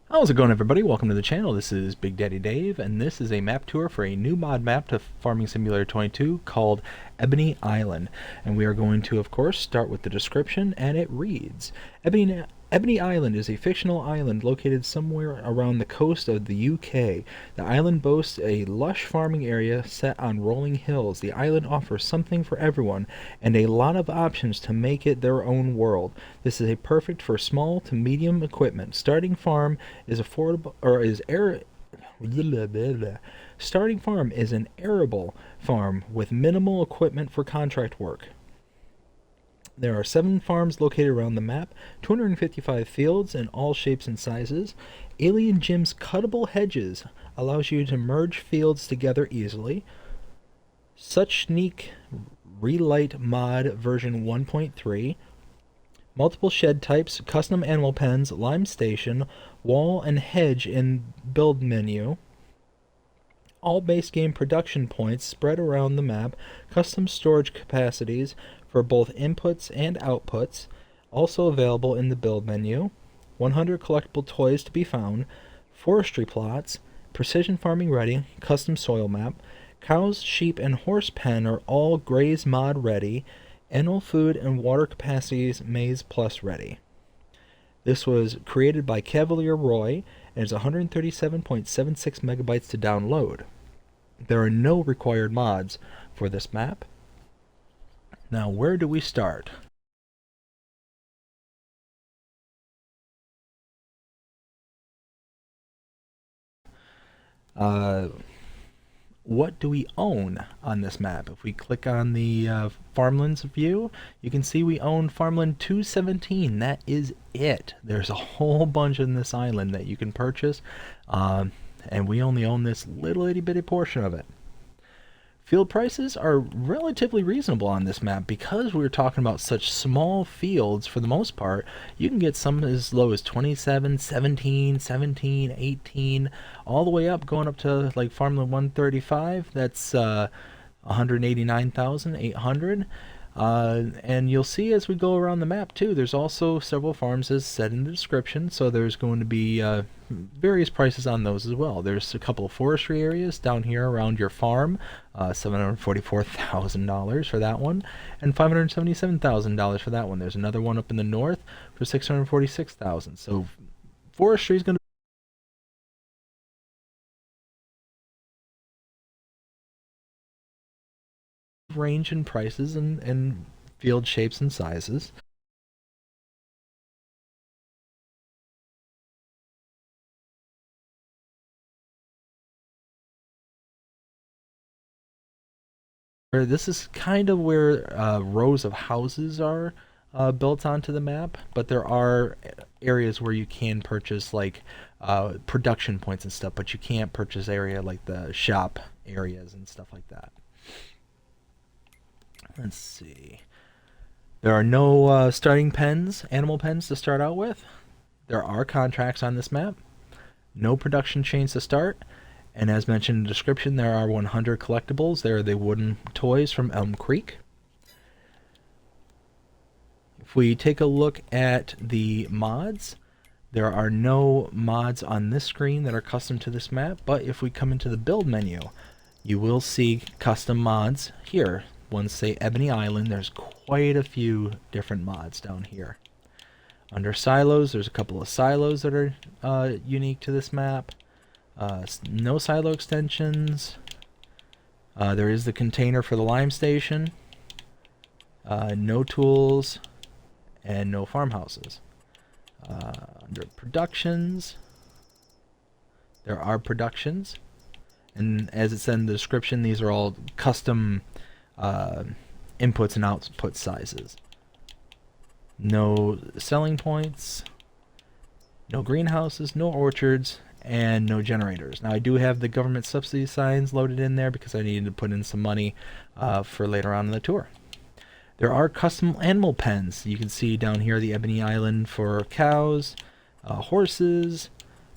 How's it going, everybody? Welcome to the channel. This is Big Daddy Dave, and this is a map tour for a new mod map to Farming Simulator 22 called Ebony Island. And we are going to, of course, start with the description, and it reads, Ebony Island is a fictional island located somewhere around the coast of the UK. The island boasts a lush farming area set on rolling hills. The island offers something for everyone and a lot of options to make it their own world. This is a perfect for small to medium equipment. Starting farm is affordable or is air Starting farm is an arable farm with minimal equipment for contract work. There are 7 farms located around the map, 255 fields in all shapes and sizes. Alien Jim's cuttable hedges allows you to merge fields together easily. Such Sneak Relight Mod version 1.3. Multiple shed types, custom animal pens, lime station, wall and hedge in build menu. All base game production points spread around the map, custom storage capacities for both inputs and outputs, also available in the build menu, 100 collectible toys to be found, forestry plots, precision farming ready, custom soil map, cows, sheep, and horse pen are all graze mod ready, animal food and water capacities maize plus ready. This was created by Cavalier Roy and is 137.76 megabytes to download. There are no required mods for this map. Now, where do we start? What do we own on this map? If we click on the farmlands view, you can see we own farmland 217. That is it. There's a whole bunch in this island that you can purchase, and we only own this little itty bitty portion of it. Field prices are relatively reasonable on this map because we're talking about such small fields. For the most part, you can get some as low as 27, 17, 17, 18, all the way up, going up to like farmland 135. That's 189,800. And you'll see as we go around the map too, there's also several farms as said in the description, so there's going to be various prices on those as well. There's a couple of forestry areas down here around your farm, $744,000 for that one, and $577,000 for that one. There's another one up in the north for $646,000. So forestry is going to range in prices and field shapes and sizes. This is kind of where rows of houses are built onto the map, but there are areas where you can purchase like production points and stuff, but you can't purchase area like the shop areas and stuff like that. Let's see. There are no starting pens, animal pens to start out with. There are contracts on this map. No production chains to start. And as mentioned in the description, there are 100 collectibles. There are the wooden toys from Elm Creek. If we take a look at the mods, there are no mods on this screen that are custom to this map. But if we come into the build menu, you will see custom mods here. Ones say Ebony Island. There's quite a few different mods down here. Under silos, there's a couple of silos that are unique to this map. No silo extensions. There is the container for the lime station. No tools and no farmhouses. Under productions, there are productions, and as it said in the description, these are all custom inputs and output sizes. No selling points, no greenhouses, no orchards, and no generators. Now I do have the government subsidy signs loaded in there because I needed to put in some money for later on in the tour. There are custom animal pens. You can see down here the Ebony Island for cows, horses,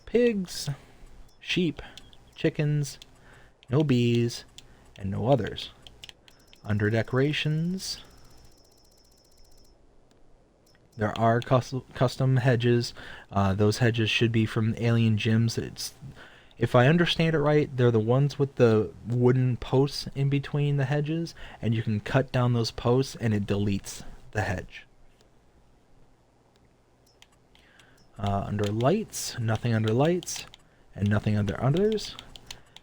pigs, sheep, chickens, no bees, and no others. Under decorations, There are custom hedges. Those hedges should be from Alien Gyms. If I understand it right, they're the ones with the wooden posts in between the hedges, and you can cut down those posts and it deletes the hedge. Under lights, nothing under lights, and nothing under others.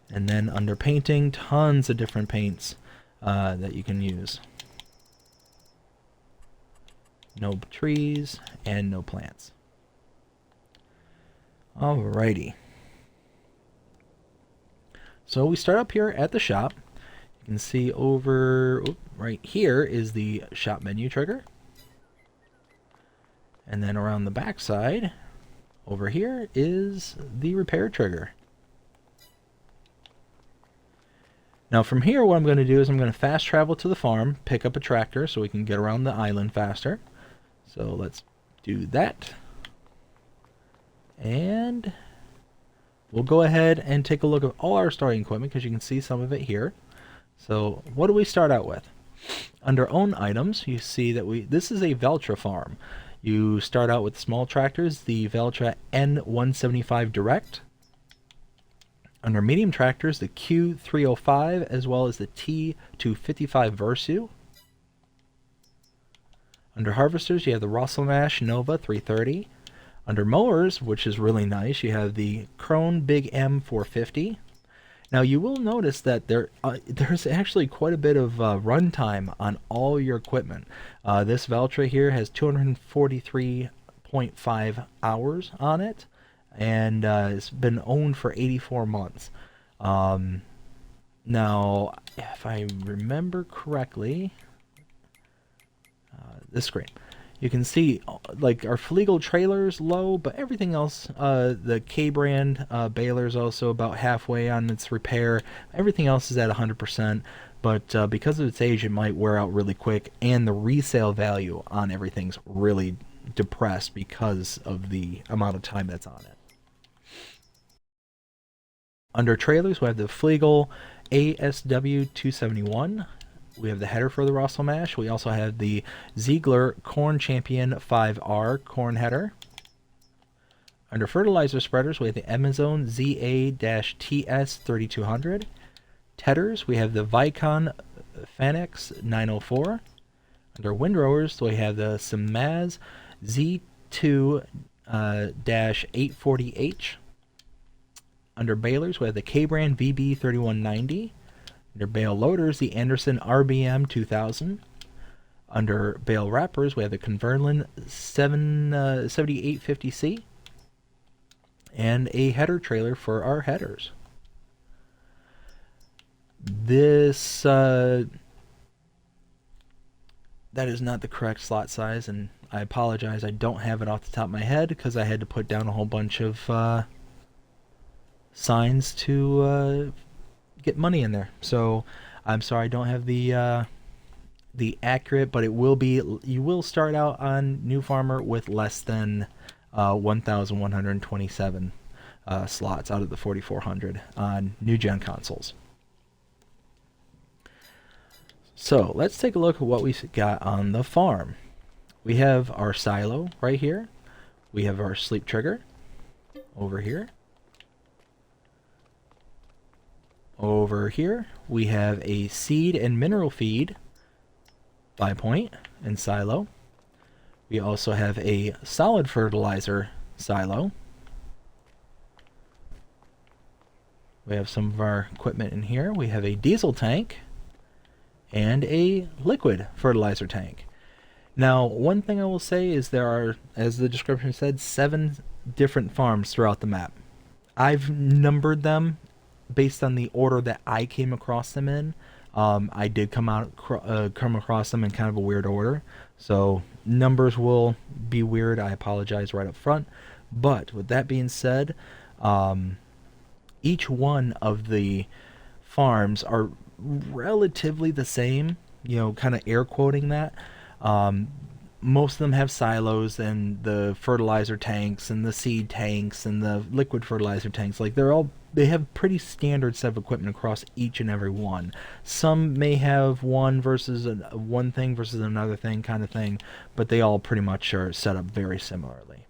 And then under painting, tons of different paints that you can use. No trees and no plants. Alrighty. So we start up here at the shop. You can see over right here is the shop menu trigger. And then around the back side, over here is the repair trigger. Now from here, what I'm going to do is I'm going to fast travel to the farm, pick up a tractor so we can get around the island faster. So let's do that. And we'll go ahead and take a look at all our starting equipment because you can see some of it here. So what do we start out with? Under own items, you see that this is a Valtra farm. You start out with small tractors, the Valtra N175 Direct. Under medium tractors, the Q305 as well as the T255 Versu. Under harvesters, you have the Rosselmash Nova 330. Under mowers, which is really nice, you have the Krone Big M 450. Now you will notice that there's actually quite a bit of runtime on all your equipment. This Valtra here has 243.5 hours on it, and it's been owned for 84 months. Now, if I remember correctly, this screen, you can see like our Flegel trailer's low, but everything else, the K-brand baler's also about halfway on its repair. Everything else is at 100%, but because of its age, it might wear out really quick, and the resale value on everything's really depressed because of the amount of time that's on it. Under trailers, we have the Flegel ASW 271. We have the header for the Rosselmash. We also have the Ziegler Corn Champion 5R corn header. Under fertilizer spreaders, we have the Amazon ZA-TS 3200. Tedders, we have the Vicon Fanex 904. Under windrowers, we have the Simaz Z2-840H. Under balers, we have the K-brand VB 3190. Under bale loaders, the Anderson RBM 2000. Under bale wrappers, we have the Converlin 7850C. And a header trailer for our headers. This, that is not the correct slot size, and I apologize, I don't have it off the top of my head because I had to put down a whole bunch of signs to get money in there. So I'm sorry I don't have the accurate, but it will be, you will start out on New Farmer with less than 1,127 slots out of the 4,400 on new gen consoles. So let's take a look at what we got on the farm. We have our silo right here. We have our sleep trigger over here. Over here, we have a seed and mineral feed 5-point and silo. We also have a solid fertilizer silo. We have some of our equipment in here. We have a diesel tank and a liquid fertilizer tank. Now, one thing I will say is there are, as the description said, 7 different farms throughout the map. I've numbered them based on the order that I came across them in. I did come across them in kind of a weird order, so numbers will be weird. I apologize right up front. But with that being said, each one of the farms are relatively the same, you know, kind of air quoting that. most of them have silos and the fertilizer tanks and the seed tanks and the liquid fertilizer tanks. Like they have pretty standard set of equipment across each and every one. Some may have one thing versus another thing kind of thing, but they all pretty much are set up very similarly.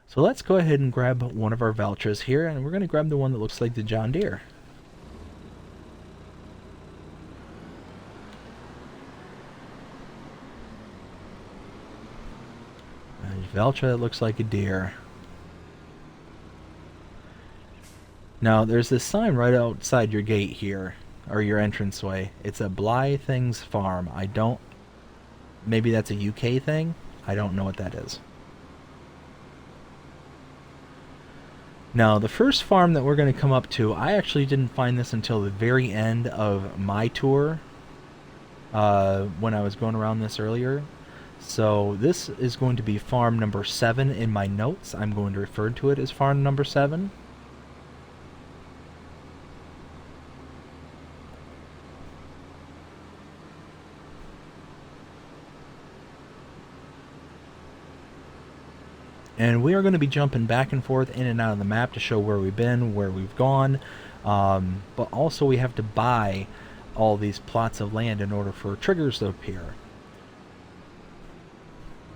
So let's go ahead and grab one of our Valtras here, and we're going to grab the one that looks like the John Deere. Valtra that looks like a deer. Now, there's this sign right outside your gate here, or your entranceway. It's a Blythings Farm. Maybe that's a UK thing? I don't know what that is. Now, the first farm that we're going to come up to, I actually didn't find this until the very end of my tour, when I was going around this earlier. So this is going to be farm number 7 in my notes. I'm going to refer to it as farm number 7. And we are going to be jumping back and forth in and out of the map to show where we've been, where we've gone. But also we have to buy all these plots of land in order for triggers to appear.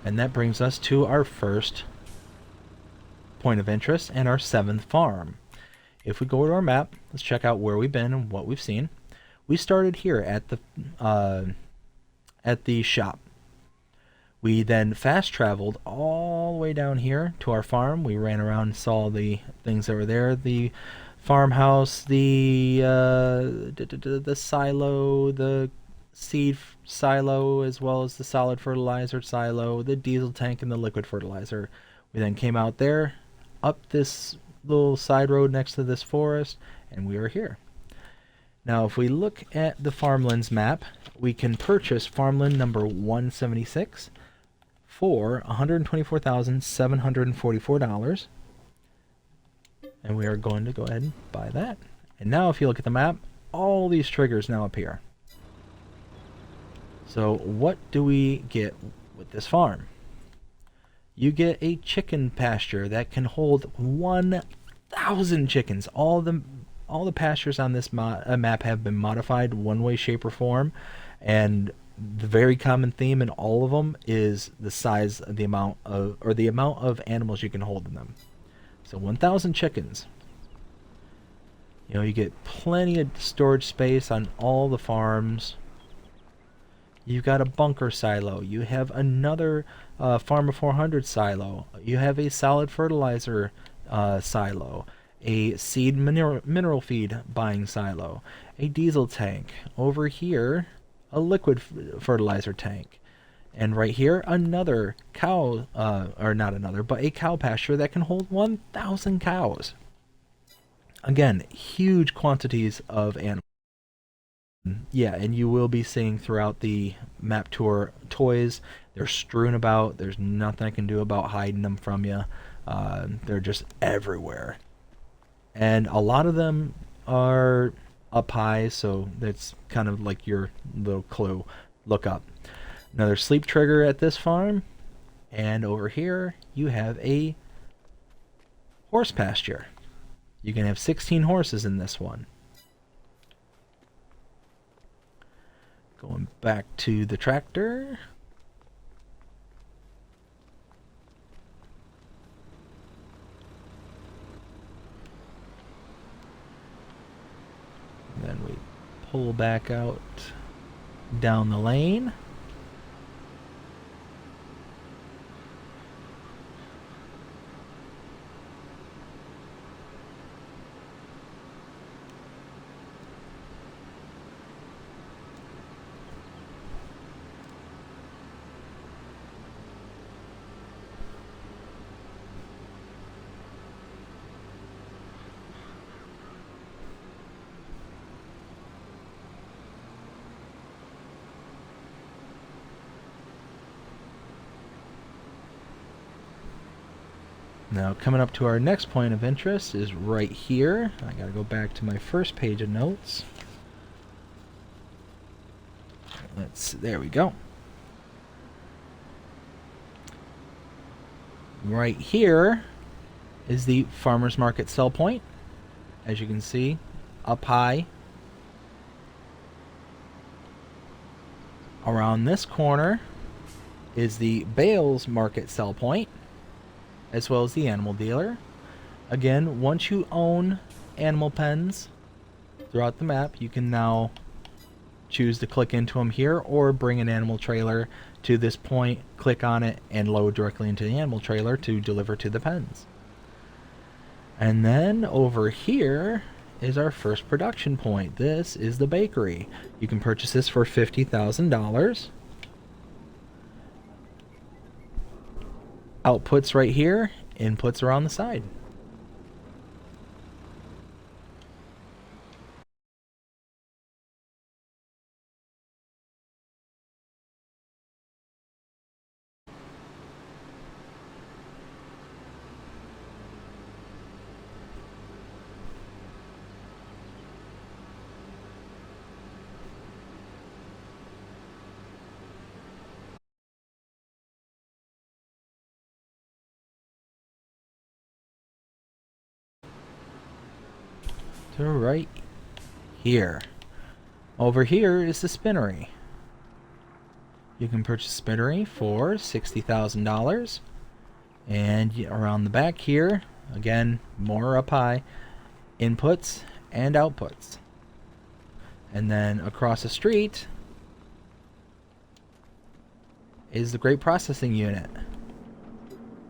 And that brings us to our first point of interest and our 7th farm. If we go to our map, let's check out where we've been and what we've seen. We started here at the shop. We then fast traveled all the way down here to our farm. We ran around and saw the things that were there. The farmhouse, the silo, the seed silo, as well as the solid fertilizer silo, the diesel tank, and the liquid fertilizer. We then came out there, up this little side road next to this forest, and we are here. Now, if we look at the farmlands map, we can purchase farmland number 176 for $124,744. And we are going to go ahead and buy that. And now if you look at the map, all these triggers now appear. So what do we get with this farm? You get a chicken pasture that can hold 1,000 chickens. All the pastures on this map have been modified one way, shape, or form, and the very common theme in all of them is the size of the amount of animals you can hold in them. So 1,000 chickens. You know, you get plenty of storage space on all the farms. You've got a bunker silo. You have another Farm of 400 silo. You have a solid fertilizer silo. A seed mineral feed buying silo. A diesel tank. Over here, a liquid fertilizer tank. And right here, another cow, or not another, but a cow pasture that can hold 1,000 cows. Again, huge quantities of animals. Yeah, and you will be seeing throughout the map tour toys. They're strewn about. There's nothing I can do about hiding them from you. They're just everywhere. And a lot of them are up high, so that's kind of like your little clue. Look up. Another sleep trigger at this farm. And over here, you have a horse pasture. You can have 16 horses in this one. Going back to the tractor. And then we pull back out down the lane. Now, coming up to our next point of interest is right here. I gotta go back to my first page of notes. There we go. Right here is the farmer's market sell point. As you can see, up high. Around this corner is the bales market sell point, as well as the animal dealer. Again, once you own animal pens throughout the map, you can now choose to click into them here or bring an animal trailer to this point, click on it, and load directly into the animal trailer to deliver to the pens. And then over here is our first production point. This is the bakery. You can purchase this for $50,000. Outputs right here, inputs are on the side. To right here. Over here is the spinnery. You can purchase a spinnery for $60,000. And around the back here, again, more up high, inputs and outputs. And then across the street is the grape processing unit.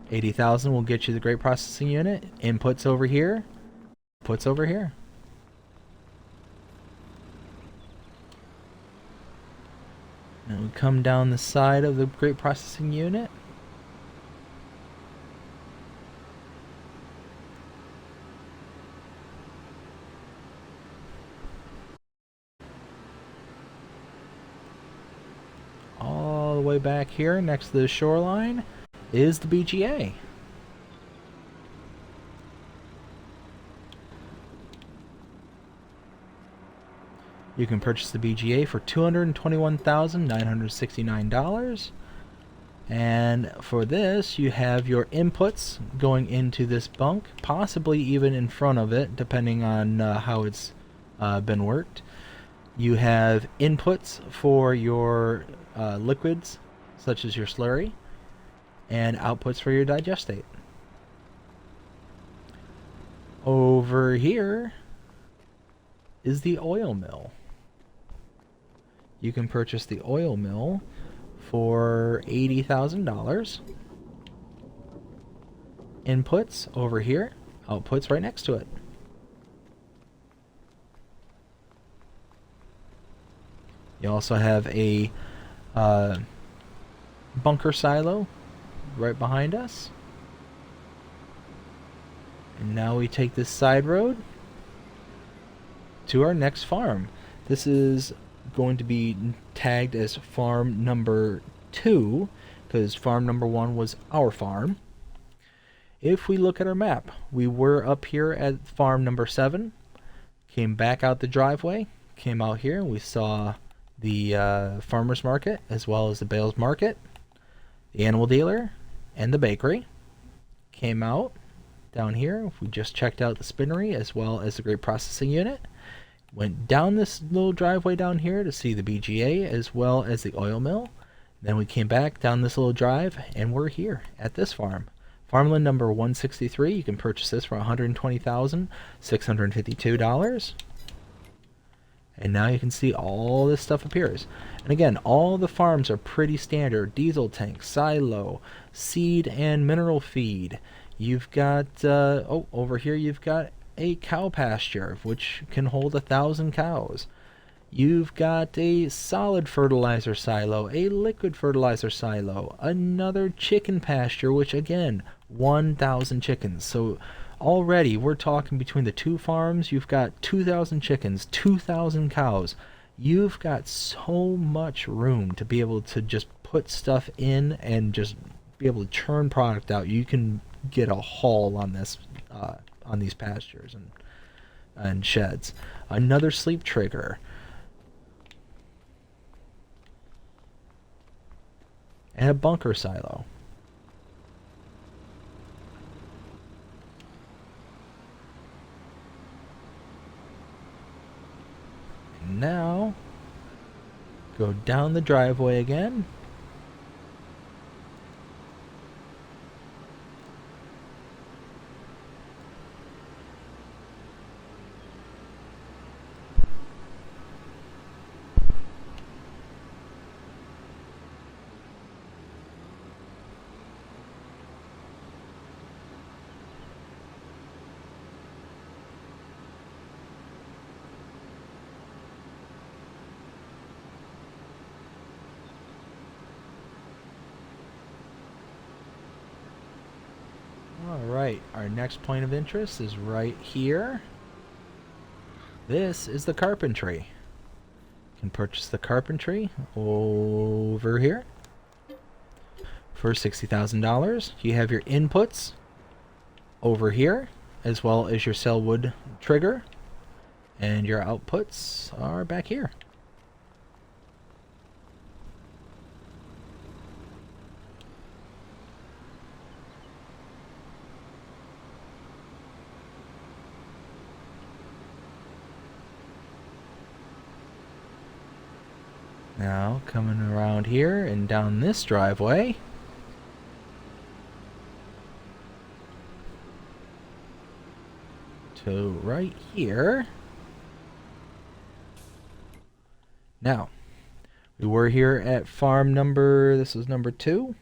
$80,000 will get you the grape processing unit. Inputs over here, outputs over here. And we come down the side of the grape processing unit. All the way back here next to the shoreline is the BGA. You can purchase the BGA for $221,969. And for this, you have your inputs going into this bunk, possibly even in front of it, depending on how it's been worked. You have inputs for your liquids, such as your slurry, and outputs for your digestate. Over here is the oil mill. You can purchase the oil mill for $80,000. Inputs over here, outputs right next to it. You also have a bunker silo right behind us. And now we take this side road to our next farm. This is going to be tagged as farm number 2 because farm number 1 was our farm. If we look at our map, we were up here at farm number 7, came back out the driveway, came out here, and we saw the farmer's market as well as the bales market, the animal dealer, and the bakery. Came out down here, we just checked out the spinnery as well as the grape processing unit. Went down this little driveway down here to see the BGA as well as the oil mill. Then we came back down this little drive and we're here at this farm. Farmland number 163, you can purchase this for $120,652. And now you can see all this stuff appears. And again, all the farms are pretty standard. Diesel tank, silo, seed and mineral feed. You've got, over here you've got a cow pasture, which can hold 1,000 cows. You've got a solid fertilizer silo, a liquid fertilizer silo, another chicken pasture, which again, 1,000 chickens. So already we're talking between the two farms, you've got 2,000 chickens, 2,000 cows. You've got so much room to be able to just put stuff in and just be able to churn product out. You can get a haul on this, on these pastures and sheds. Another sleep trigger. And a bunker silo. Go down the driveway again. Alright, our next point of interest is right here. This is the carpentry. You can purchase the carpentry over here for $60,000. You have your inputs over here, as well as your cellwood trigger, and your outputs are back here. Now, coming around here and down this driveway, to right here. Now, we were here at farm number, this was number two.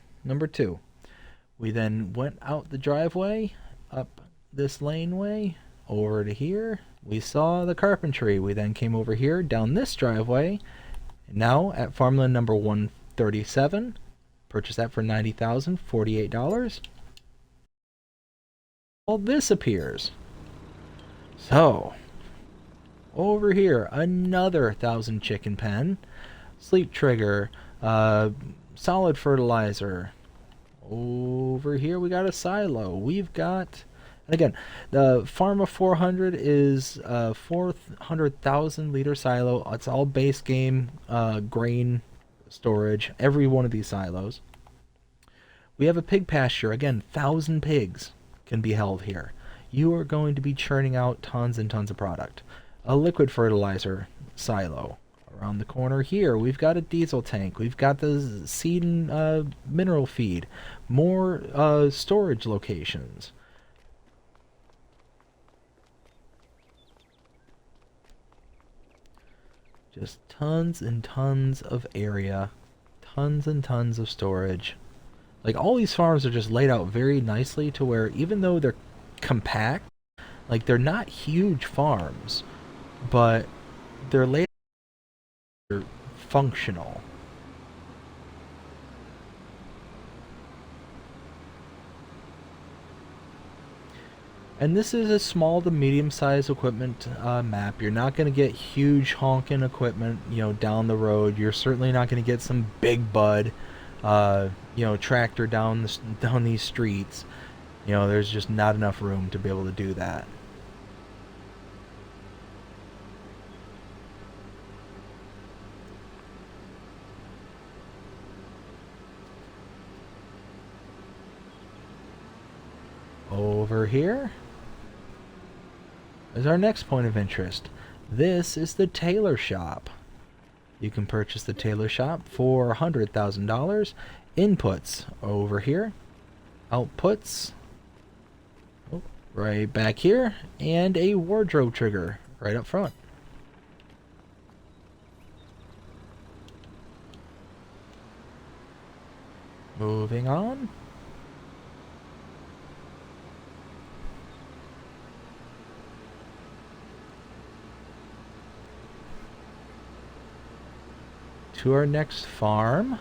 We then went out the driveway, up this laneway, over to here. We saw the carpentry. We then came over here, down this driveway. Now at farmland number 137, purchased that for $90,048. All this appears. So, over here, another 1,000 chicken pen, sleep trigger, solid fertilizer. Over here we got a silo. We've got, and again, the Pharma 400 is a 400,000 liter silo. It's all base game grain storage, every one of these silos. We have a pig pasture. Again, 1,000 pigs can be held here. You are going to be churning out tons and tons of product. A liquid fertilizer silo. Around the corner here, we've got a diesel tank. We've got the seed and mineral feed. More storage locations. Just tons and tons of area. Tons and tons of storage. Like, all these farms are just laid out very nicely to where, even though they're compact, like, they're not huge farms, but they're laid out functional. And this is a small to medium-sized equipment map. You're not going to get huge honking equipment, down the road. You're certainly not going to get some big bud, tractor down these streets. There's just not enough room to be able to do that. Over here is our next point of interest. This is the tailor shop. You can purchase the tailor shop for $100,000. Inputs over here. Outputs right back here. And a wardrobe trigger right up front. Moving on. To our next farm.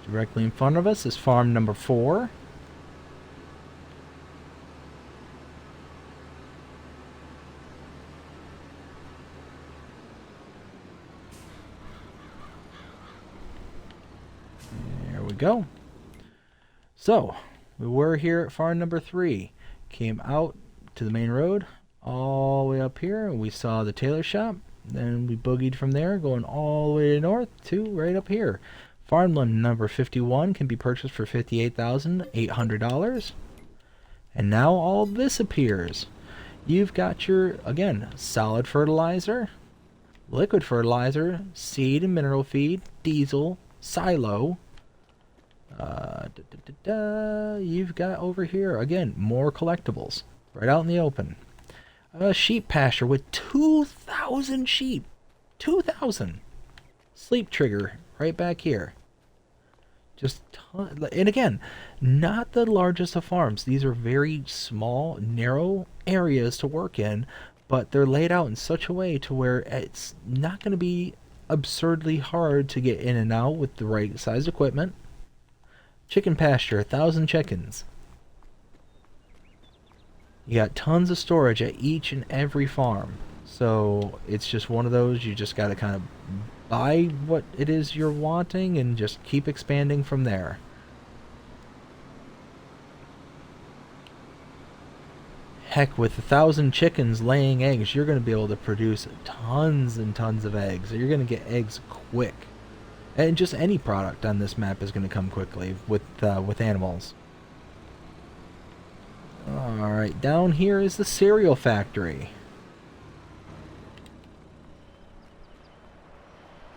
Directly in front of us is farm number 4. There we we go. So, we were here at farm number 3. Came out to the main road, all the way up here, and we saw the tailor shop. Then we boogied from there, going all the way north to right up here. Farmland number 51 can be purchased for $58,800. And now all this appears. You've got your, again, solid fertilizer, liquid fertilizer, seed and mineral feed, diesel, silo. You've got over here, again, more collectibles right out in the open. A sheep pasture with 2,000 sheep. 2,000. Sleep trigger right back here. Just and again, not the largest of farms. These are very small, narrow areas to work in, but they're laid out in such a way to where it's not going to be absurdly hard to get in and out with the right size equipment. Chicken pasture, 1,000 chickens. You got tons of storage at each and every farm. So it's just one of those, you just got to kind of buy what it is you're wanting and just keep expanding from there. Heck, with 1,000 chickens laying eggs, you're going to be able to produce tons and tons of eggs. You're going to get eggs quick. And just any product on this map is going to come quickly with animals. Alright, down here is the cereal factory.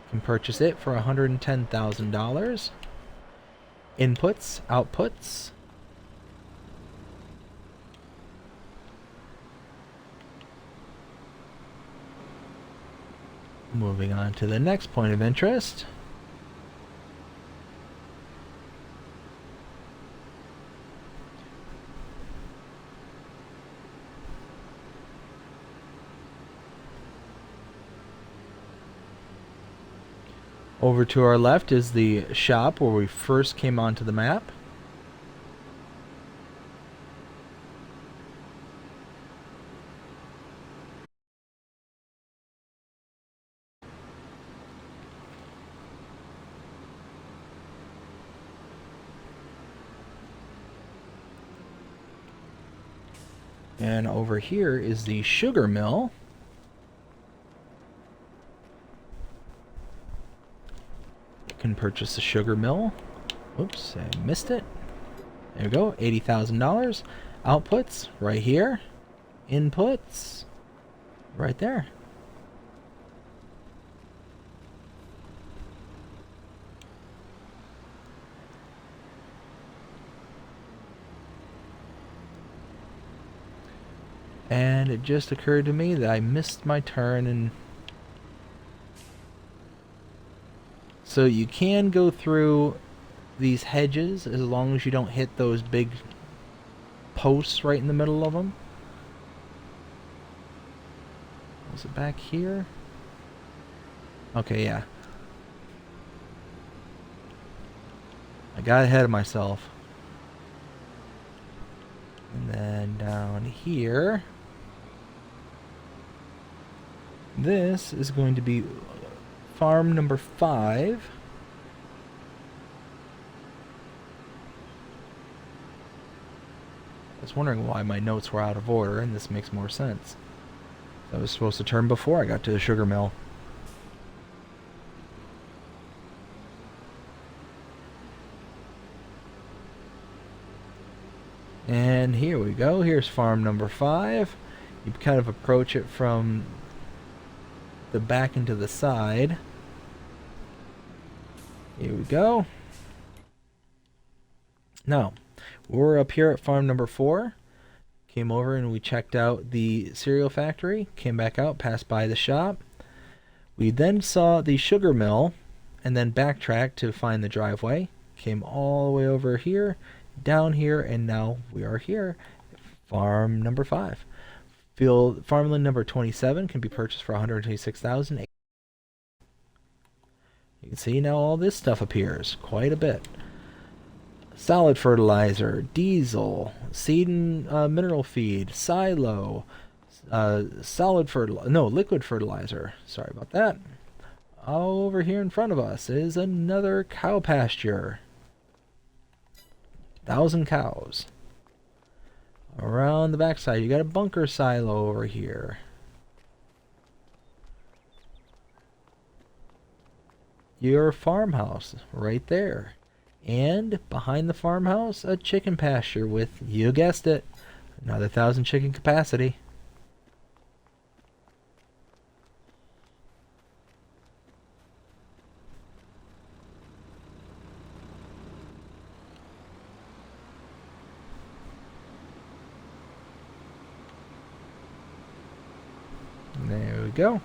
You can purchase it for $110,000. Inputs, outputs. Moving on to the next point of interest. Over to our left is the shop where we first came onto the map. And over here is the sugar mill. Can purchase the sugar mill. Oops, I missed it. There we go, $80,000. Outputs right here. Inputs right there. And it just occurred to me that I missed my turn, and so you can go through these hedges as long as you don't hit those big posts right in the middle of them. Was it back here? Okay, yeah. I got ahead of myself. And then down here, this is going to be farm number 5. I was wondering why my notes were out of order, and this makes more sense. I was supposed to turn before I got to the sugar mill. And here we go. Here's farm number 5. You kind of approach it from the back into the side. Here we go. Now, we're up here at farm number 4. Came over and we checked out the cereal factory. Came back out, passed by the shop. We then saw the sugar mill and then backtracked to find the driveway. Came all the way over here, down here, and now we are here. Farm number 5. Farmland number 27 can be purchased for $126,000. You can see now all this stuff appears quite a bit. Solid fertilizer, diesel, seed and mineral feed, silo, liquid fertilizer. Sorry about that. All over here in front of us is another cow pasture. 1,000 cows. Around the backside, you got a bunker silo over here. Your farmhouse right there. And behind the farmhouse, a chicken pasture with, you guessed it, another 1,000 chicken capacity. There we go.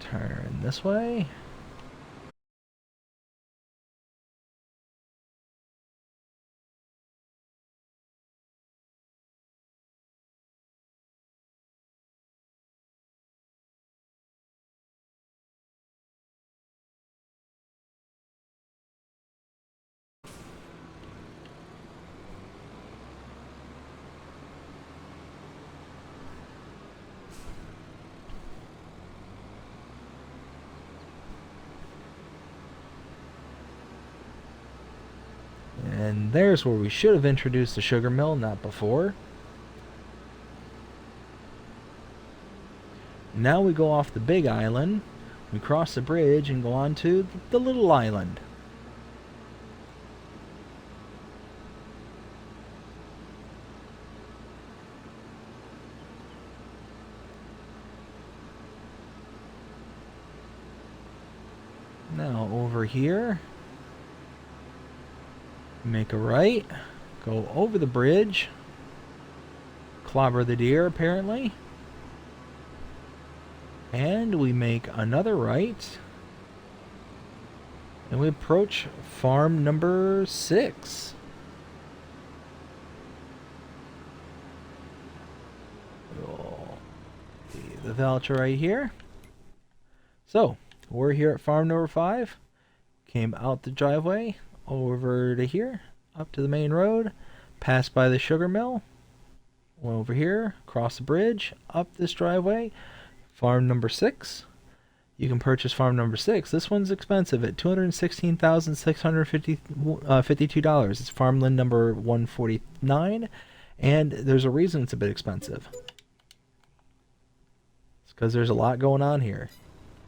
Turn this way. And there's where we should have introduced the sugar mill, not before. Now we go off the big island, we cross the bridge and go on to the little island. Now over here, make a right, go over the bridge, clobber the deer apparently, and we make another right, and we approach farm number 6. We'll see the voucher right here. So we're here at farm number 5. Came out the driveway, over to here, up to the main road, passed by the sugar mill, went over here, across the bridge, up this driveway, farm number 6. You can purchase farm number 6. This one's expensive at $216,652. It's farmland number 149, and there's a reason it's a bit expensive. It's because there's a lot going on here.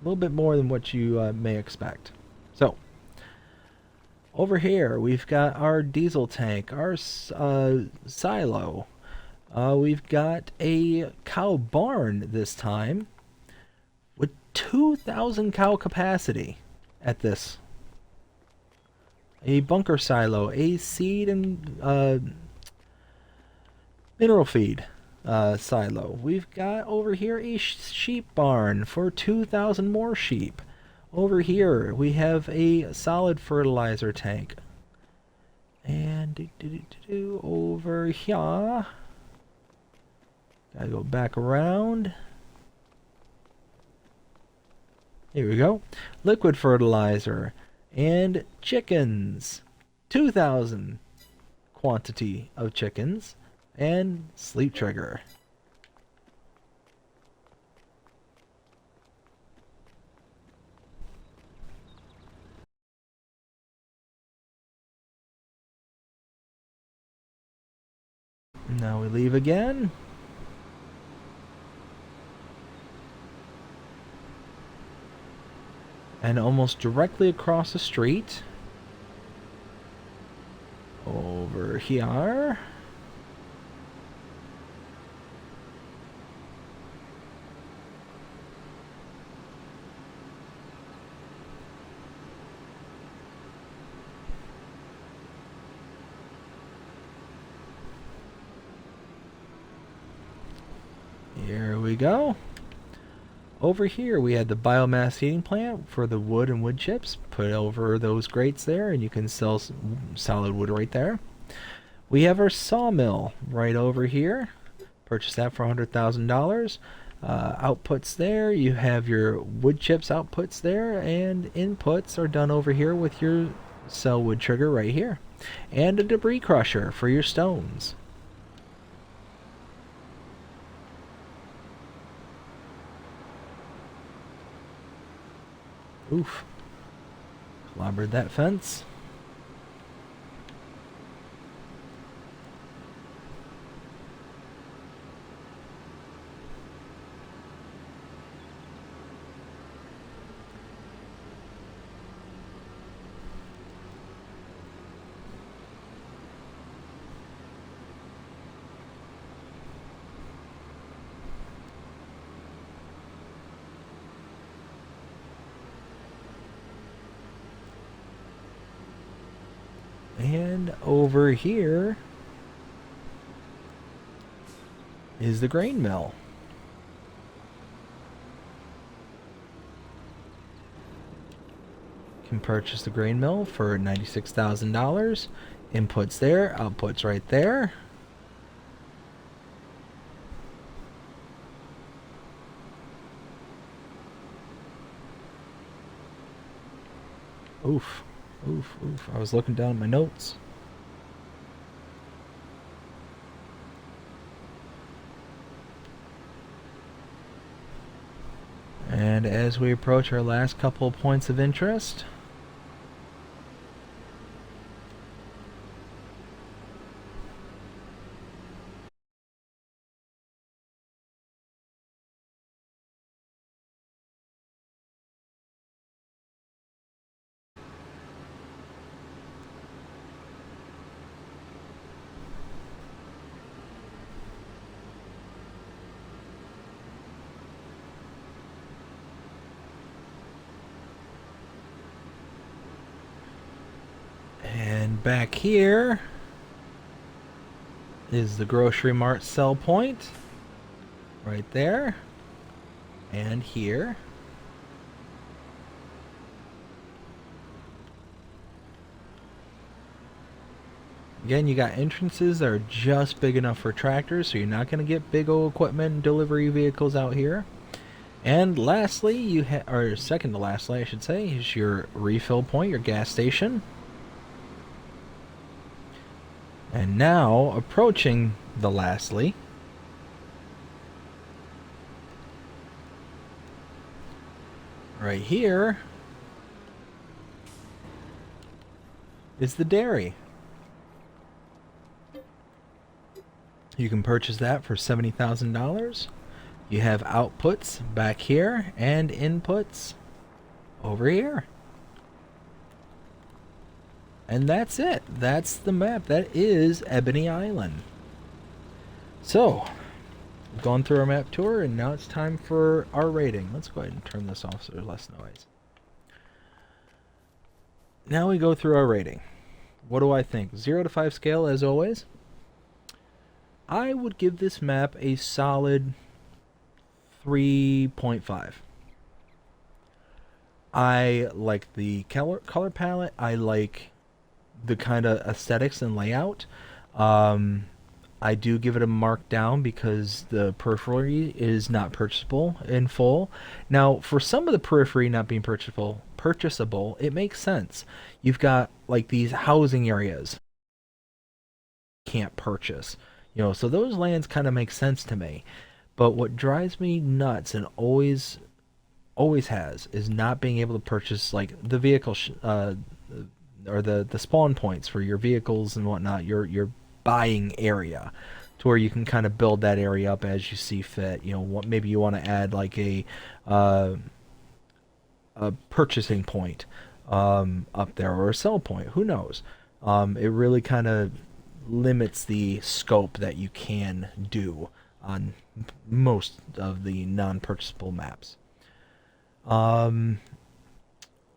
A little bit more than what you may expect. So, over here, we've got our diesel tank, our silo. We've got a cow barn this time with 2,000 cow capacity at this. A bunker silo, a seed and mineral feed silo. We've got over here a sheep barn for 2,000 more sheep. Over here, we have a solid fertilizer tank. And over here, gotta go back around. Here we go. Liquid fertilizer and chickens. 2,000 quantity of chickens and sleep trigger. Now we leave again. And almost directly across the street, over here, here we go. Over here we had the biomass heating plant for the wood and wood chips. Put over those grates there and you can sell solid wood right there. We have our sawmill right over here. Purchase that for $100,000. Outputs there. You have your wood chips outputs there, and inputs are done over here with your cell wood trigger right here. And a debris crusher for your stones. Oof. Clobbered that fence. And over here is the grain mill. Can purchase the grain mill for $96,000. Inputs there, outputs right there. Oof, oof, oof. I was looking down at my notes. And as we approach our last couple of points of interest, and back here is the grocery mart sell point. Right there. And here. Again, you got entrances that are just big enough for tractors, so you're not going to get big old equipment and delivery vehicles out here. And lastly, or second to lastly, I should say, is your refill point, your gas station. And now, approaching the lastly, right here is the dairy. You can purchase that for $70,000. You have outputs back here and inputs over here. And that's it. That's the map. That is Ebony Island. So, we've gone through our map tour, and now it's time for our rating. Let's go ahead and turn this off so there's less noise. Now we go through our rating. What do I think? 0 to 5 scale, as always. I would give this map a solid 3.5. I like the color palette. I like the kind of aesthetics and layout. I do give it a mark down because the periphery is not purchasable in full. Now, for some of the periphery not being purchasable, it makes sense. You've got like these housing areas you can't purchase. So those lands kind of make sense to me. But what drives me nuts and always has is not being able to purchase like the vehicle or the spawn points for your vehicles and whatnot, your buying area, to where you can kind of build that area up as you see fit. Maybe you want to add like a purchasing point up there, or a sell point. Who knows? It really kind of limits the scope that you can do on most of the non-purchasable maps.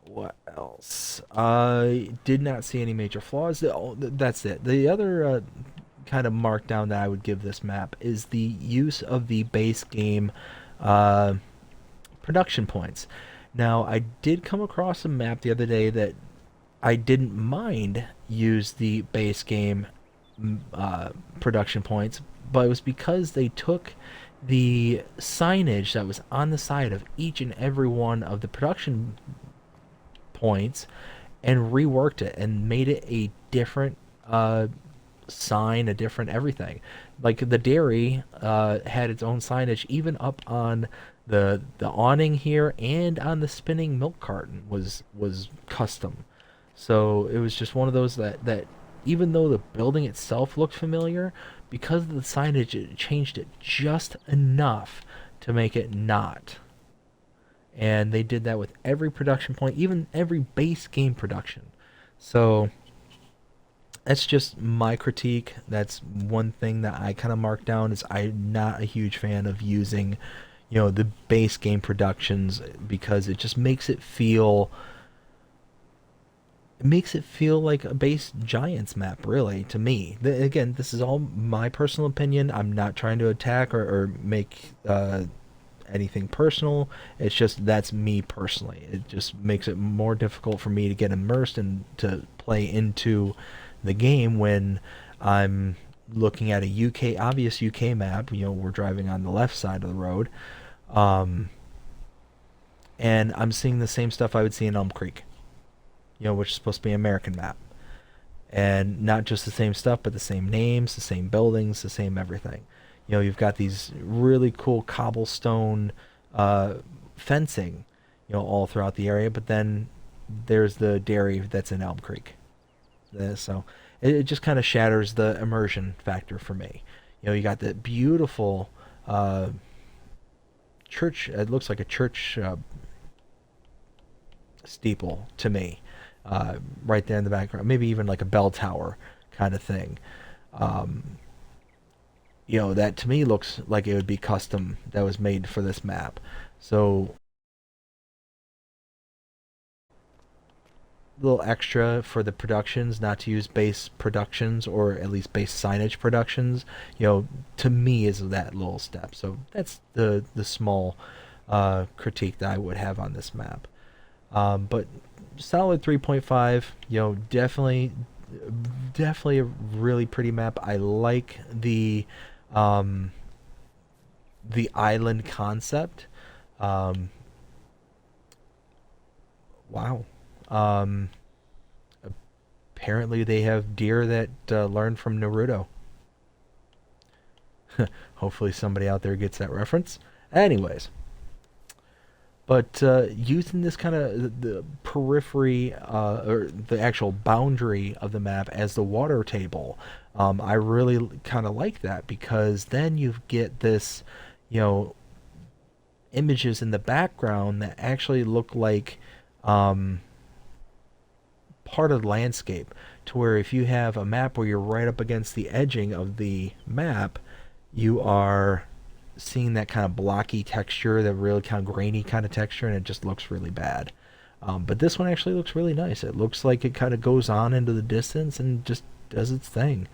What else? I did not see any major flaws. That's it. The other kind of markdown that I would give this map is the use of the base game production points. Now, I did come across a map the other day that I didn't mind use the base game production points, but it was because they took the signage that was on the side of each and every one of the production points and reworked it and made it a different sign, a different everything. Like the dairy had its own signage, even up on the awning here, and on the spinning milk carton was custom. So it was just one of those that even though the building itself looked familiar, because of the signage, it changed it just enough to make it not. And they did that with every production point, even every base game production. So that's just my critique. That's one thing that I kind of marked down is I'm not a huge fan of using, the base game productions because it makes it feel like a base Giants map, really, to me. Again, this is all my personal opinion. I'm not trying to attack or make anything personal. It's just that's me personally. It just makes it more difficult for me to get immersed and to play into the game when I'm looking at a obvious UK map. We're driving on the left side of the road, and I'm seeing the same stuff I would see in Elm Creek, which is supposed to be an American map. And not just the same stuff, but the same names, the same buildings, the same everything. You've got these really cool cobblestone fencing, all throughout the area, but then there's the dairy that's in Elm Creek. So it just kind of shatters the immersion factor for me. You got that beautiful church. It looks like a church steeple to me, right there in the background. Maybe even like a bell tower kind of thing. That to me looks like it would be custom, that was made for this map. So a little extra for the productions, not to use base productions or at least base signage productions, to me is that little step. So that's the small critique that I would have on this map. But solid 3.5, definitely a really pretty map. I like um, the island concept. Wow. Um, Apparently they have deer that learn from Naruto. Hopefully somebody out there gets that reference. Anyways, but using this kind of the periphery or the actual boundary of the map as the water table, I really kind of like that because then you get this, you know, images in the background that actually look like um, part of the landscape. To where if you have a map where you're right up against the edging of the map, you are seeing that kind of blocky texture, that really kind of grainy kind of texture, and it just looks really bad. But this one actually looks really nice. It looks like it kind of goes on into the distance and just does its thing.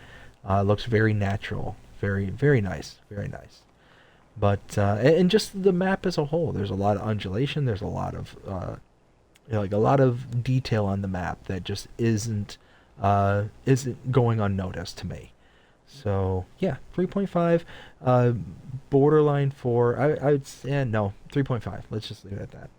It looks very natural, very very nice, very nice. But and just the map as a whole, there's a lot of undulation. There's a lot of like a lot of detail on the map that just isn't going unnoticed to me. So yeah, 3.5, borderline 4. I would say no, 3.5. Let's just leave it at that.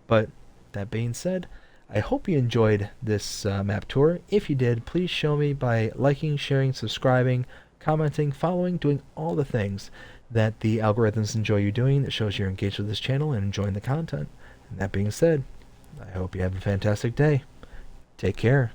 But that being said, I hope you enjoyed this map tour. If you did, please show me by liking, sharing, subscribing, commenting, following, doing all the things that the algorithms enjoy you doing, that shows you're engaged with this channel and enjoying the content. And that being said, I hope you have a fantastic day. Take care.